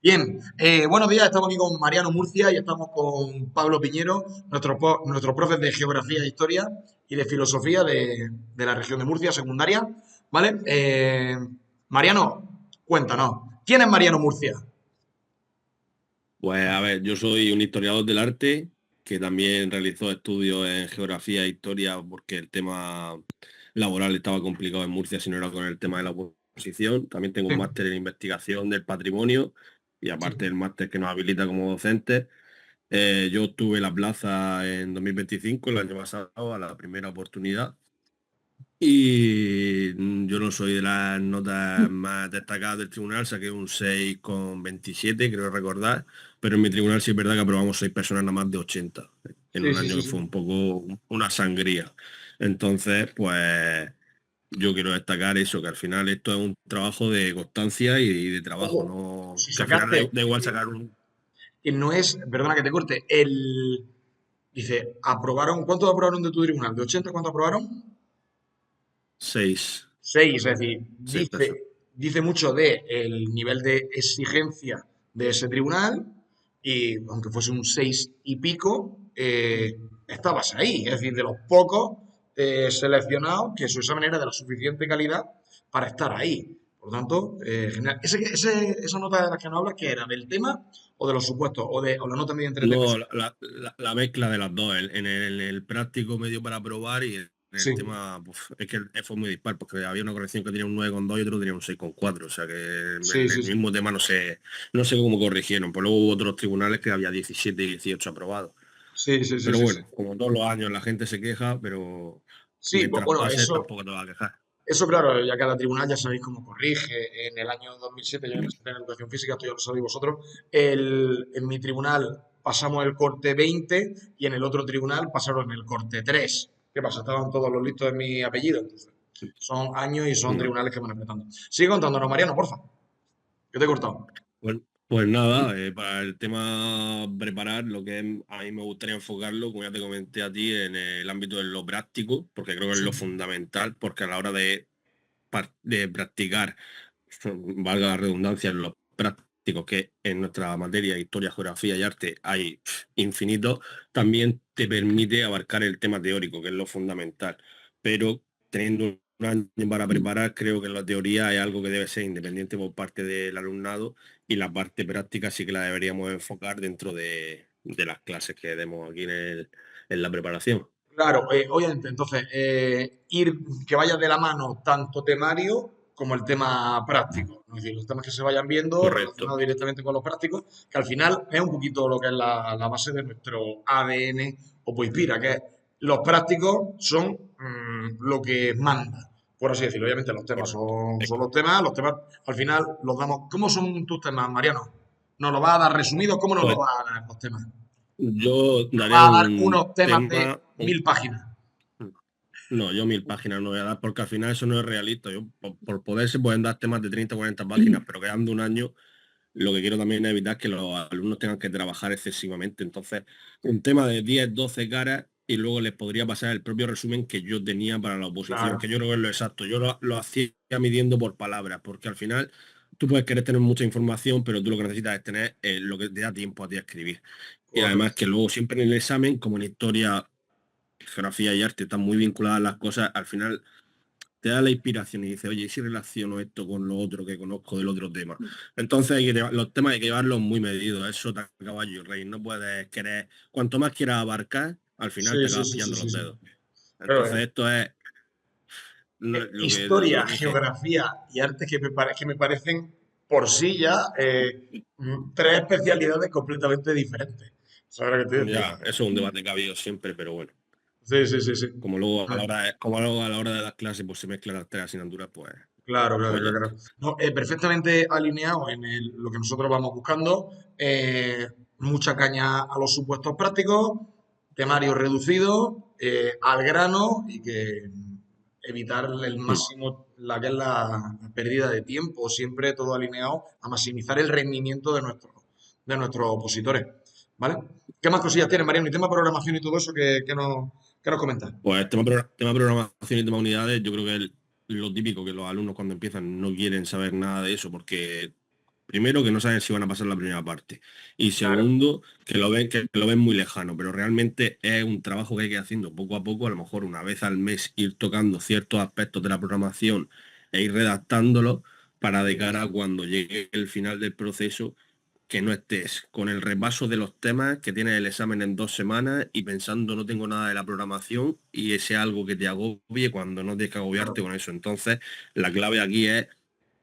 Bien, buenos días, estamos aquí con Mariano Murcia y estamos con Pablo Piñero, nuestro profe de Geografía e Historia y de Filosofía de la región de Murcia, secundaria. ¿Vale? Mariano, cuéntanos, ¿quién es Mariano Murcia? Pues a ver, yo soy un historiador del arte que también realizó estudios en geografía e historia porque el tema laboral estaba complicado en Murcia si no era con el tema de la oposición. También tengo Sí, un máster en investigación del patrimonio y sí. aparte del máster que nos habilita como docentes. Yo obtuve la plaza en 2025, el año pasado, a la primera oportunidad. Y yo no soy de las notas más destacadas del tribunal, saqué un 6,27 creo recordar, pero en mi tribunal sí es verdad que aprobamos 6 personas nada más de 80 en Sí, un sí, año sí, que fue sí. un poco una sangría. Entonces, pues yo quiero destacar eso, que al final esto es un trabajo de constancia y de trabajo, Ojo, no si que al final sacaste, da igual sacar un que no es, perdona que te corte, dice, aprobaron, ¿cuántos aprobaron de tu tribunal? ¿De 80 cuántos aprobaron? 6, 6, es decir, 6 personas. dice mucho de el nivel de exigencia de ese tribunal y aunque fuese un 6 y pico, estabas ahí, es decir, de los pocos seleccionados que su examen era de la suficiente calidad para estar ahí. Por tanto, genial. Esa nota de la que nos hablas, ¿qué era? ¿Del tema o de los supuestos? ¿O la nota media entre temas? No, la mezcla de las dos, en el práctico medio para probar y en el Sí, tema, pues, es que fue muy dispar, porque había una corrección que tenía un 9,2 y otro tenía un 6,4, o sea que en sí, el sí, sí. mismo tema no sé cómo corrigieron, pues luego hubo otros tribunales que había 17 y 18 aprobados. Sí, sí, sí, Pero sí, sí. bueno, como todos los años la gente se queja, pero Sí, mientras bueno, pase eso. tampoco te va a quejar. Eso, claro, ya cada tribunal ya sabéis cómo corrige. En el año 2007 yo me presenté en educación física, esto ya lo sabéis vosotros. En mi tribunal pasamos el corte 20 y en el otro tribunal pasaron el corte 3. ¿Qué pasa? Estaban todos los listos de mi apellido. Entonces, son años y son Mm. tribunales que van apretando. Sigue contándonos, Mariano, porfa. Que te he cortado. Pues nada, para el tema preparar, lo que a mí me gustaría enfocarlo, como ya te comenté a ti, en el ámbito de lo práctico, porque creo que es Sí, lo fundamental, porque a la hora de practicar, valga la redundancia, en los prácticos que en nuestra materia, historia, geografía y arte, hay infinitos, también te permite abarcar el tema teórico, que es lo fundamental. Pero teniendo un año para preparar, creo que la teoría es algo que debe ser independiente por parte del alumnado y la parte práctica sí que la deberíamos enfocar dentro de las clases que demos aquí en la preparación. claro, obviamente, entonces, que vaya de la mano tanto temario como el tema práctico. Es decir, los temas que se vayan viendo Correcto. relacionados directamente con los prácticos, que al final es un poquito lo que es la base de nuestro ADN o Poispira, que es los prácticos son lo que manda, por así decirlo. Obviamente los temas Correcto. son los temas al final los damos. ¿Cómo son tus temas, Mariano? ¿Nos lo vas a dar resumidos? ¿Cómo nos lo Pues vas a dar los temas? yo Nos daré vas a dar un unos temas de tema, 1000 páginas. no, yo 1.000 páginas no voy a dar porque al final eso no es realista. Yo, por poder se pueden dar temas de 30 o 40 páginas, pero quedando un año, lo que quiero también es evitar que los alumnos tengan que trabajar excesivamente. Entonces, un tema de 10 12 caras y luego les podría pasar el propio resumen que yo tenía para la oposición, Claro. que yo creo que es lo exacto. Yo lo hacía midiendo por palabras, porque al final tú puedes querer tener mucha información, pero tú lo que necesitas es tener lo que te da tiempo a ti a escribir. Y además Correcto. que luego siempre en el examen, como en historia, geografía y arte están muy vinculadas las cosas, al final te da la inspiración y dices, oye, ¿y si relaciono esto con lo otro que conozco del otro tema? Entonces los temas hay que llevarlos muy medidos, eso te caballo y rey, no puedes querer, cuanto más quieras abarcar, al final Sí, te sí, acabas sí, sí, pillando sí, los sí. dedos. Pero, Entonces esto es lo que historia, dije. geografía y arte que me parecen por sí ya tres especialidades completamente diferentes. ¿Sabes lo que te quiero decir? Ya, eso es un debate que ha habido siempre, pero bueno, Sí, sí, sí, sí. como luego a la hora de las clases pues se mezclan las tres asignaturas, pues, Claro, claro, pues ya claro, está. claro. No, perfectamente alineado en lo que nosotros vamos buscando. Mucha caña a los supuestos prácticos, temario reducido, al grano y que evitar el Mm. máximo, la que es la pérdida de tiempo, siempre todo alineado a maximizar el rendimiento de nuestros opositores. ¿Vale? ¿Qué más cosillas tienes, Mariano? Y tema programación y todo eso que nos comentas. Pues tema programación y tema unidades, yo creo que es lo típico que los alumnos cuando empiezan no quieren saber nada de eso porque Primero, que no saben si van a pasar la primera parte. Y Claro. segundo, que lo ven muy lejano. Pero realmente es un trabajo que hay que ir haciendo poco a poco. A lo mejor una vez al mes ir tocando ciertos aspectos de la programación e ir redactándolo para de cara a cuando llegue el final del proceso, que no estés con el repaso de los temas, que tienes el examen en 2 semanas y pensando no tengo nada de la programación y ese algo que te agobie cuando no tienes que agobiarte Claro. con eso. Entonces, la clave aquí es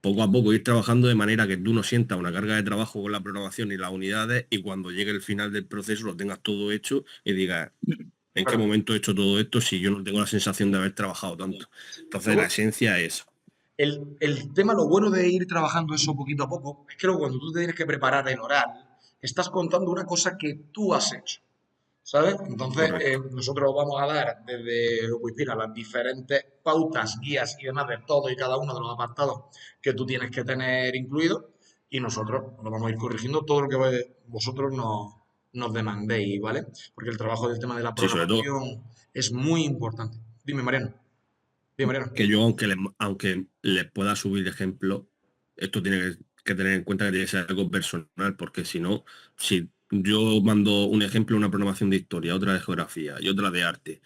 poco a poco ir trabajando de manera que tú no sientas una carga de trabajo con la programación y las unidades y cuando llegue el final del proceso lo tengas todo hecho y digas, ¿en qué Claro. momento he hecho todo esto si yo no tengo la sensación de haber trabajado tanto? Entonces, la Luego, esencia es el tema, lo bueno de ir trabajando eso poquito a poco, es que luego cuando tú te tienes que preparar el oral, estás contando una cosa que tú has hecho, ¿sabes? Entonces, correcto. nosotros vamos a dar desde Wikipedias las diferentes pautas, guías y demás de todo y cada uno de los apartados que tú tienes que tener incluido y nosotros lo vamos a ir corrigiendo todo lo que vosotros nos demandéis, ¿vale? Porque el trabajo del tema de la Sí, sobre todo programación es muy importante. Dime, Mariano. Dime, Mariano. que yo, aunque les pueda subir ejemplo, esto tiene que tener en cuenta que tiene que ser algo personal, porque si no, si yo mando un ejemplo, una programación de historia, otra de geografía y otra de arte,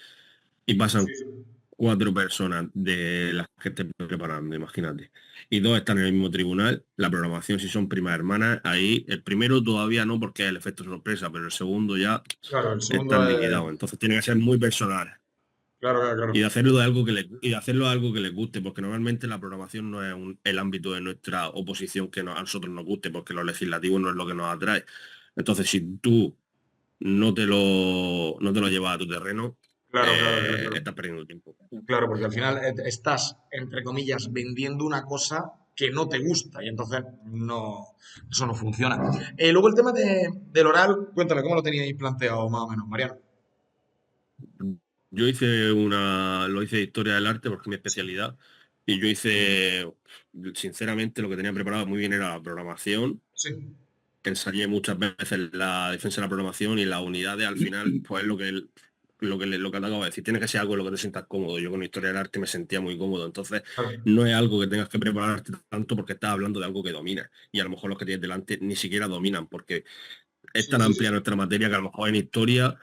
y Sí, pasan sí. 4 personas de las que esté preparando, imagínate, y dos están en el mismo tribunal, la programación, si son primas hermanas, ahí el primero todavía no porque es el efecto sorpresa, pero el segundo ya Claro, el está segundo es... liquidado, entonces tiene que ser muy personal. Claro, claro, Y de claro. hacerlo de algo y de hacerlo de algo que les guste, porque normalmente la programación no es el ámbito de nuestra oposición que a nosotros nos guste, porque lo legislativo no es lo que nos atrae. Entonces, si tú no te lo llevas a tu terreno, Claro, claro, claro, claro. estás perdiendo tiempo. Claro, porque al final estás, entre comillas, vendiendo una cosa que no te gusta y entonces no, eso no funciona. Luego el tema del oral, cuéntame, ¿cómo lo teníais planteado más o menos, Mariano? Lo hice de historia del arte porque es mi Sí, especialidad. Y yo hice, sinceramente, lo que tenía preparado muy bien era la programación. sí, Ensayé muchas veces la defensa de la programación y las unidades al final, pues es lo que te acabo de decir. Tiene que ser algo en lo que te sientas cómodo. Yo con historia del arte me sentía muy cómodo. Entonces, claro. no es algo que tengas que prepararte tanto porque estás hablando de algo que dominas. Y a lo mejor los que tienes delante ni siquiera dominan porque es Sí, tan sí, sí, amplia sí. nuestra materia que a lo mejor en historia,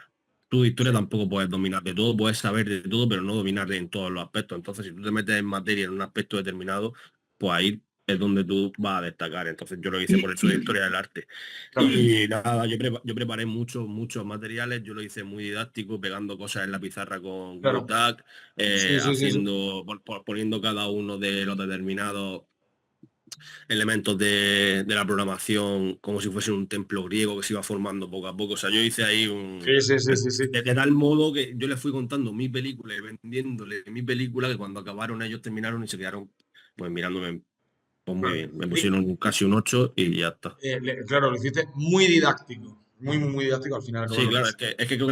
tú de historia Sí, tampoco puedes dominar de todo, puedes saber de todo, pero no dominar en todos los aspectos. Entonces, si tú te metes en materia en un aspecto determinado, pues ahí es donde tú vas a destacar. Entonces, yo lo hice por eso de historia del arte. claro. Y nada, yo preparé muchos materiales, yo lo hice muy didáctico, pegando cosas en la pizarra con Google Claro. Tag, Sí, sí, sí, sí. poniendo cada uno de los determinados elementos de la programación como si fuese un templo griego que se iba formando poco a poco. O sea, yo hice ahí Sí, sí, sí, sí, sí. de tal modo que yo les fui contando mi película y vendiéndole mi película que cuando acabaron ellos terminaron y se quedaron pues mirándome pues muy Claro. bien. Me pusieron casi un 8 y ya está. Claro, lo hiciste muy didáctico. Muy, muy, muy didáctico al final, Sí, lo que claro, es. es que creo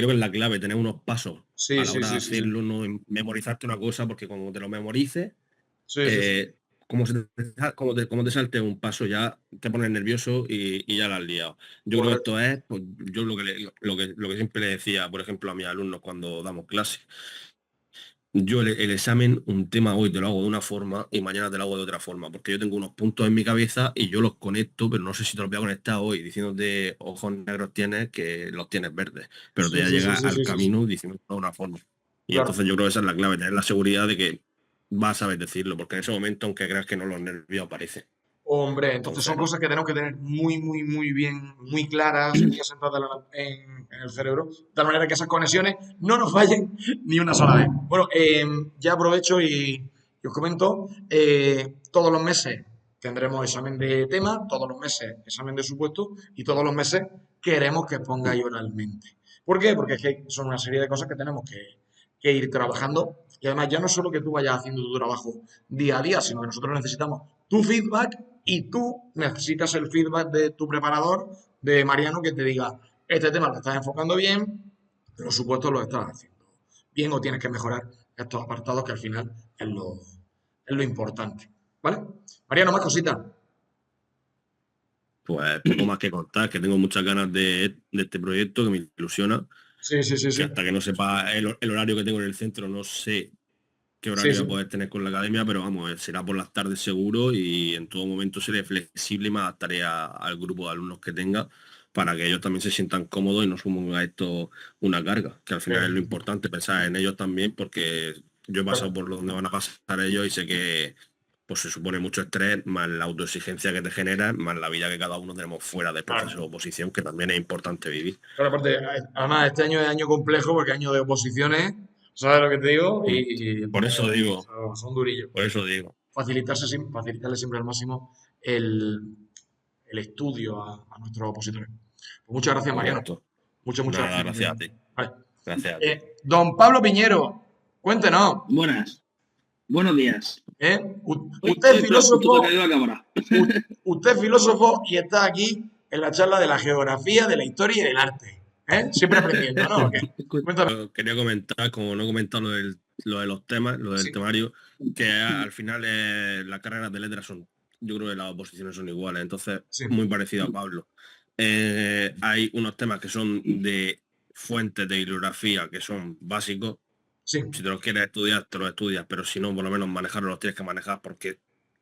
que es la clave, tener unos pasos Sí, a la sí, hora de sí, sí, sí. hacerlo, no memorizarte una cosa, porque cuando te lo memorices, Sí, sí, sí. eh, como te salte un paso ya te pones nervioso y ya la has liado. Yo creo que Correcto. esto es, pues, yo lo que siempre le decía, por ejemplo, a mis alumnos cuando damos clase. Yo el examen, un tema hoy te lo hago de una forma y mañana te lo hago de otra forma, porque yo tengo unos puntos en mi cabeza y yo los conecto, pero no sé si te los voy a conectar hoy diciéndote ojos negros tienes que los tienes verdes, pero te Sí, voy a sí, sí, llegar sí, al sí, sí, sí. camino diciendo de una forma. Y Claro. entonces yo creo que esa es la clave, tener la seguridad de que vas a saber decirlo, porque en ese momento, aunque creas que no, los nervios aparecen. Hombre, entonces son Entonces, cosas que tenemos que tener muy, muy, muy bien, muy claras, muy asentadas en el cerebro, de tal manera que esas conexiones no nos fallen ni una sola vez. Bueno, ya aprovecho y os comento, todos los meses tendremos examen de tema, todos los meses examen de supuesto y todos los meses queremos que pongáis oralmente. ¿Por qué? Porque es que son una serie de cosas que tenemos que ir trabajando y además ya no solo que tú vayas haciendo tu trabajo día a día, sino que nosotros necesitamos tu feedback y tú necesitas el feedback de tu preparador, de Mariano, que te diga, este tema lo estás enfocando bien, los supuestos lo estás haciendo bien o tienes que mejorar estos apartados que al final es lo importante. ¿Vale? Mariano, más cositas. pues poco más que contar, que tengo muchas ganas de este proyecto, que me ilusiona, Sí, sí, sí, que sí. hasta que no sepa el horario que tengo en el centro, no sé qué Sí, horario voy sí. a poder tener con la academia, pero vamos, será por las tardes seguro y en todo momento seré flexible y me adaptaré al grupo de alumnos que tenga para que ellos también se sientan cómodos y no supongan a esto una carga, que al final es lo importante, pensar en ellos también, porque yo he pasado por donde van a pasar ellos y sé que pues se supone mucho estrés, más la autoexigencia que te genera, más la vida que cada uno tenemos fuera del proceso de Claro. oposición, que también es importante vivir. Pero aparte, además, este año es año complejo porque año de oposiciones, ¿sabes lo que te digo? Mm. Y Por entonces eso digo, son durillos. por eso digo. Facilitarle siempre al máximo el, el estudio a nuestros opositores. Pues muchas gracias, Mariano. Correcto. Muchas Nada, gracias. gracias a ti. Vale. Gracias a ti. Don Pablo Piñero, cuéntenos, Buenas, buenos días. Usted es Justo te ha filósofo, caído la cámara. usted es filósofo y está aquí en la charla de la geografía, de la historia y del arte. Siempre aprendiendo, ¿no? ¿O qué? Cuéntanos. Quería comentar, como no he comentado lo de los temas, lo del Sí, temario, que al final las carreras de letras son, yo creo que las oposiciones son iguales, entonces sí, muy parecido a Pablo. Hay unos temas que son de fuentes de bibliografía que son básicos. sí, Si te los quieres estudiar, te los estudias, pero si no, por lo menos manejarlos los tienes que manejar porque,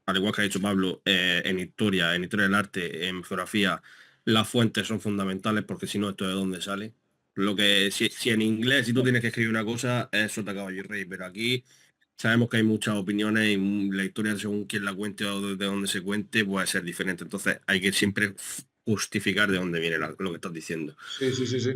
al igual que ha dicho Pablo, en historia del arte, en geografía, las fuentes son fundamentales porque si no, esto de dónde sale. Lo que, si en inglés, si tú tienes que escribir una cosa, eso te acaba y rey, pero aquí sabemos que hay muchas opiniones y la historia, según quien la cuente o de dónde se cuente, puede ser diferente. Entonces, hay que siempre justificar de dónde viene lo que estás diciendo. sí, sí, sí, sí.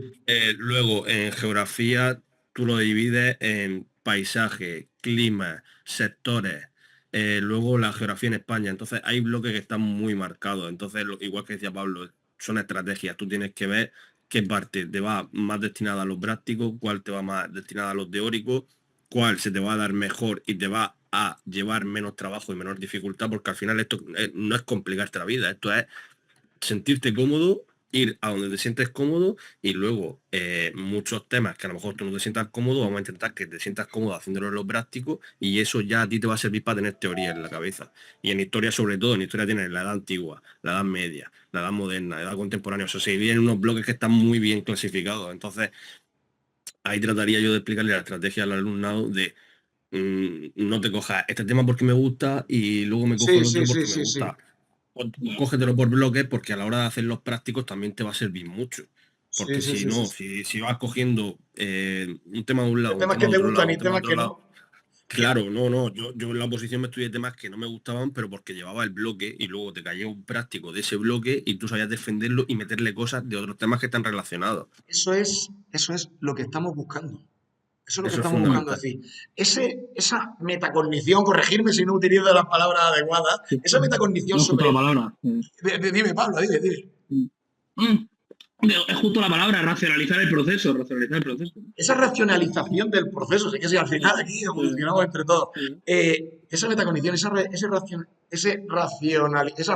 Luego, en geografía, tú lo divides en paisaje, clima, sectores. Luego, la geografía en España. Entonces, hay bloques que están muy marcados. Entonces, igual que decía Pablo, son estrategias. Tú tienes que ver qué parte te va más destinada a los prácticos, cuál te va más destinada a los teóricos, cuál se te va a dar mejor y te va a llevar menos trabajo y menor dificultad, porque al final esto no es complicarte la vida, esto es sentirte cómodo, ir a donde te sientes cómodo y luego muchos temas que a lo mejor tú no te sientas cómodo, vamos a intentar que te sientas cómodo haciéndolo en lo práctico y eso ya a ti te va a servir para tener teoría en la cabeza. Y en historia, sobre todo, en historia tienes la edad antigua, la edad media, la edad moderna, la edad contemporánea, o sea, se dividen en unos bloques que están muy bien clasificados. Entonces, ahí trataría yo de explicarle la estrategia al alumnado de no te cojas este tema porque me gusta y luego me cojo Sí, el sí, otro sí, porque me sí, sí. gusta. Cógetelo por bloques porque a la hora de hacer los prácticos también te va a servir mucho. Sí, Porque sí, si sí, sí, no, sí. si vas cogiendo un tema de un Hay lado, un temas tema que de te otro lado, gustan y un tema de temas otro que lado, no. Que, claro, no, yo en la oposición me estudié temas que no me gustaban, pero porque llevaba el bloque y luego te caía un práctico de ese bloque y tú sabías defenderlo y meterle cosas de otros temas que están relacionados. eso es lo que estamos buscando. Eso es lo que Eso es estamos buscando fundamental. decir. Esa metacognición, corregirme si no utilizo las palabras adecuadas, esa metacognición No es justo la sobre... palabra. Dime, Pablo, dime, dime. Mm. Es justo la palabra, racionalizar el proceso, racionalizar el proceso. Esa racionalización del proceso, es que si al final aquí evolucionamos entre todos, esa metacognición, esa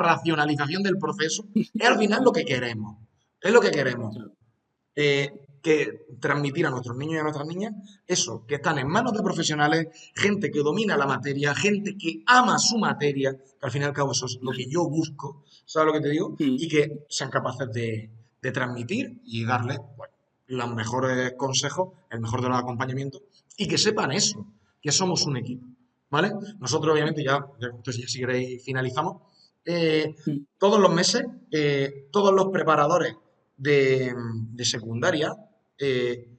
racionalización del proceso es al final lo que queremos. Es lo que queremos. Que transmitir a nuestros niños y a nuestras niñas eso, que están en manos de profesionales, gente que domina la materia, gente que ama su materia, que al fin y al cabo eso es lo que yo busco, ¿sabes lo que te digo? Y que sean capaces de transmitir y darle bueno, los mejores consejos, el mejor de los acompañamientos, y que sepan eso, que somos un equipo, ¿vale? Nosotros obviamente entonces ya si queréis finalizamos, todos los meses, todos los preparadores de secundaria, eh,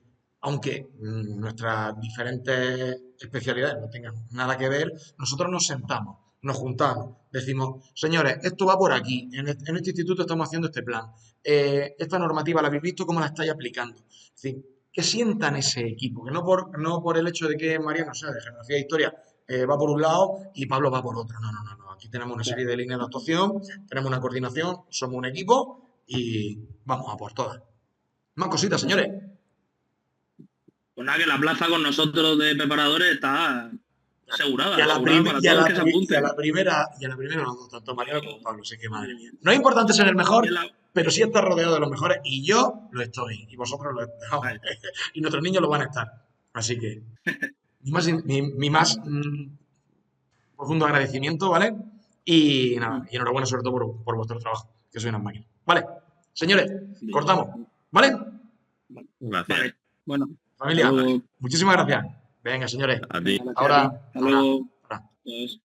aunque nuestras diferentes especialidades no tengan nada que ver, nosotros nos sentamos, nos juntamos, decimos, señores, esto va por aquí, en este instituto estamos haciendo este plan, esta normativa la habéis visto, ¿cómo la estáis aplicando? Es decir, que sientan ese equipo, que no por el hecho de que Mariano sea de geografía e historia va por un lado y Pablo va por otro. No, no, no, no. Aquí tenemos una serie de líneas de actuación, tenemos una coordinación, somos un equipo y vamos a por todas. Más cositas, señores. Pues nada, que la plaza con nosotros de preparadores está Y a la, asegurada para todos los que se apunten. y a la primera los dos, tanto Mariano como Pablo, sé que madre mía. No es importante ser el mejor, Y en la- pero sí estar rodeado de los mejores. Y yo lo estoy, y vosotros lo estáis. Vale. Y nuestros niños lo van a estar. Así que, mi más profundo agradecimiento, ¿vale? Y nada, y enhorabuena sobre todo por vuestro trabajo, que soy unas máquinas. Vale, señores, cortamos, ¿vale? Gracias. Vale, bueno, hasta Familia, luego. muchísimas gracias. Venga, señores. A ti. Gracias a Ahora. ti. Hasta luego. ahora. Adiós.